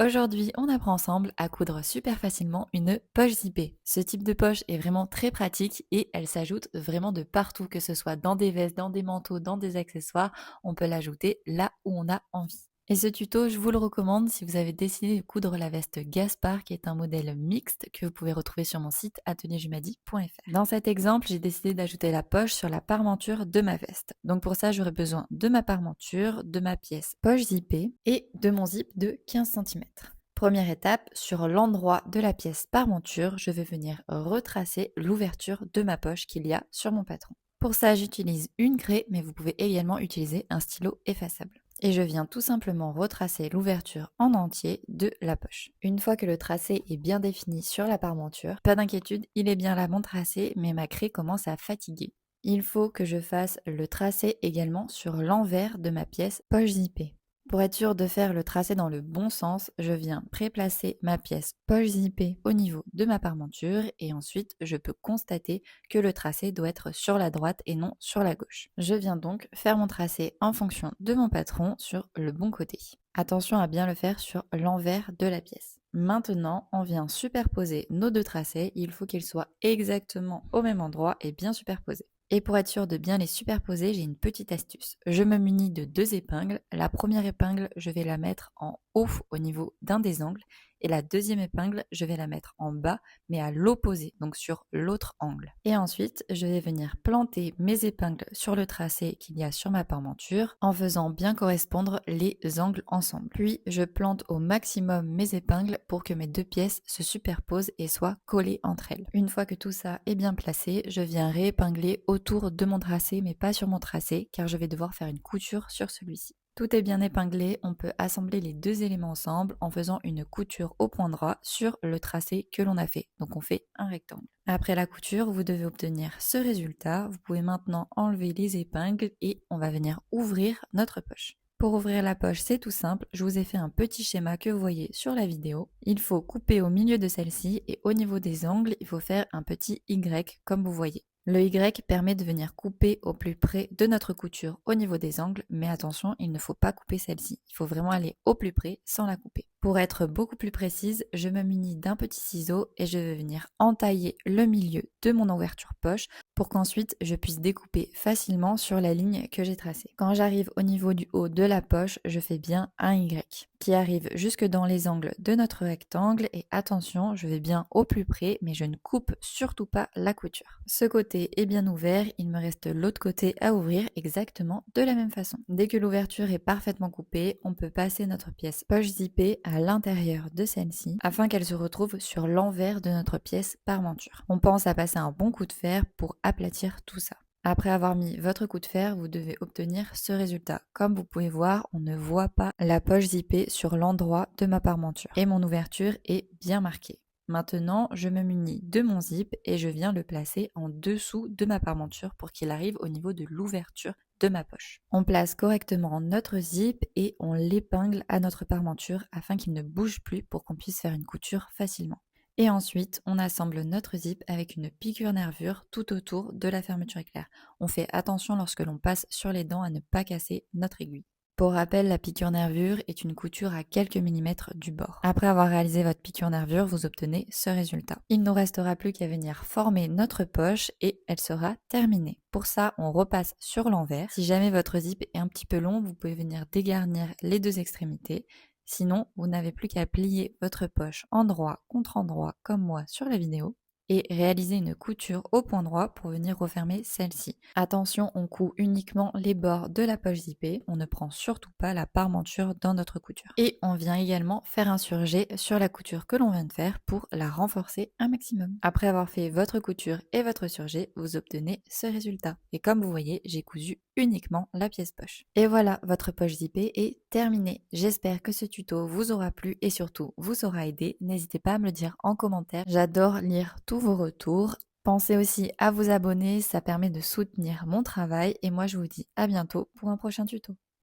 Aujourd'hui, on apprend ensemble à coudre super facilement une poche zippée. Ce type de poche est vraiment très pratique et elle s'ajoute vraiment de partout, que ce soit dans des vestes, dans des manteaux, dans des accessoires. On peut l'ajouter là où on a envie. Et ce tuto, je vous le recommande si vous avez décidé de coudre la veste Gaspard, qui est un modèle mixte que vous pouvez retrouver sur mon site atelierjumadi.fr. Dans cet exemple, j'ai décidé d'ajouter la poche sur la parmenture de ma veste. Donc pour ça, j'aurai besoin de ma parmenture, de ma pièce poche zippée et de mon zip de 15 cm. Première étape, sur l'endroit de la pièce parmenture, je vais venir retracer l'ouverture de ma poche qu'il y a sur mon patron. Pour ça, j'utilise une craie, mais vous pouvez également utiliser un stylo effaçable. Et je viens tout simplement retracer l'ouverture en entier de la poche. Une fois que le tracé est bien défini sur la parmenture, pas d'inquiétude, il est bien là mon tracé, mais ma craie commence à fatiguer. Il faut que je fasse le tracé également sur l'envers de ma pièce poche zippée. Pour être sûr de faire le tracé dans le bon sens, je viens préplacer ma pièce poche zippée au niveau de ma parmenture et ensuite je peux constater que le tracé doit être sur la droite et non sur la gauche. Je viens donc faire mon tracé en fonction de mon patron sur le bon côté. Attention à bien le faire sur l'envers de la pièce. Maintenant, on vient superposer nos deux tracés. Il faut qu'ils soient exactement au même endroit et bien superposés. Et pour être sûr de bien les superposer, j'ai une petite astuce. Je me munis de deux épingles. La première épingle, je vais la mettre en haut au niveau d'un des angles. Et la deuxième épingle, je vais la mettre en bas, mais à l'opposé, donc sur l'autre angle. Et ensuite, je vais venir planter mes épingles sur le tracé qu'il y a sur ma parmenture en faisant bien correspondre les angles ensemble. Puis, je plante au maximum mes épingles pour que mes deux pièces se superposent et soient collées entre elles. Une fois que tout ça est bien placé, je viens réépingler autour de mon tracé, mais pas sur mon tracé, car je vais devoir faire une couture sur celui-ci. Tout est bien épinglé, on peut assembler les deux éléments ensemble en faisant une couture au point droit sur le tracé que l'on a fait. Donc on fait un rectangle. Après la couture, vous devez obtenir ce résultat. Vous pouvez maintenant enlever les épingles et on va venir ouvrir notre poche. Pour ouvrir la poche, c'est tout simple. Je vous ai fait un petit schéma que vous voyez sur la vidéo. Il faut couper au milieu de celle-ci et au niveau des angles, il faut faire un petit Y comme vous voyez. Le Y permet de venir couper au plus près de notre couture au niveau des angles, mais attention, il ne faut pas couper celle-ci. Il faut vraiment aller au plus près sans la couper. Pour être beaucoup plus précise, je me munis d'un petit ciseau et je vais venir entailler le milieu de mon ouverture poche pour qu'ensuite je puisse découper facilement sur la ligne que j'ai tracée. Quand j'arrive au niveau du haut de la poche, je fais bien un Y qui arrive jusque dans les angles de notre rectangle et attention, je vais bien au plus près mais je ne coupe surtout pas la couture. Ce côté est bien ouvert, il me reste l'autre côté à ouvrir exactement de la même façon. Dès que l'ouverture est parfaitement coupée, on peut passer notre pièce poche zippée à l'intérieur de celle-ci afin qu'elle se retrouve sur l'envers de notre pièce parmenture. On pense à passer un bon coup de fer pour aplatir tout ça. Après avoir mis votre coup de fer, vous devez obtenir ce résultat. Comme vous pouvez voir, on ne voit pas la poche zippée sur l'endroit de ma parmenture et mon ouverture est bien marquée. Maintenant, je me munis de mon zip et je viens le placer en dessous de ma parmenture pour qu'il arrive au niveau de l'ouverture de ma poche. On place correctement notre zip et on l'épingle à notre parmenture afin qu'il ne bouge plus pour qu'on puisse faire une couture facilement. Et ensuite, on assemble notre zip avec une piqûre nervure tout autour de la fermeture éclair. On fait attention lorsque l'on passe sur les dents à ne pas casser notre aiguille. Pour rappel, la piqûre nervure est une couture à quelques millimètres du bord. Après avoir réalisé votre piqûre nervure, vous obtenez ce résultat. Il ne nous restera plus qu'à venir former notre poche et elle sera terminée. Pour ça, on repasse sur l'envers. Si jamais votre zip est un petit peu long, vous pouvez venir dégarnir les deux extrémités. Sinon, vous n'avez plus qu'à plier votre poche endroit contre endroit comme moi sur la vidéo et réaliser une couture au point droit pour venir refermer celle-ci. Attention, on coud uniquement les bords de la poche zippée, on ne prend surtout pas la parmenture dans notre couture. Et on vient également faire un surjet sur la couture que l'on vient de faire pour la renforcer un maximum. Après avoir fait votre couture et votre surjet, vous obtenez ce résultat. Et comme vous voyez, j'ai cousu uniquement la pièce poche. Et voilà, votre poche zippée est terminée. J'espère que ce tuto vous aura plu et surtout vous aura aidé. N'hésitez pas à me le dire en commentaire. J'adore lire tous vos retours. Pensez aussi à vous abonner, ça permet de soutenir mon travail et moi je vous dis à bientôt pour un prochain tuto.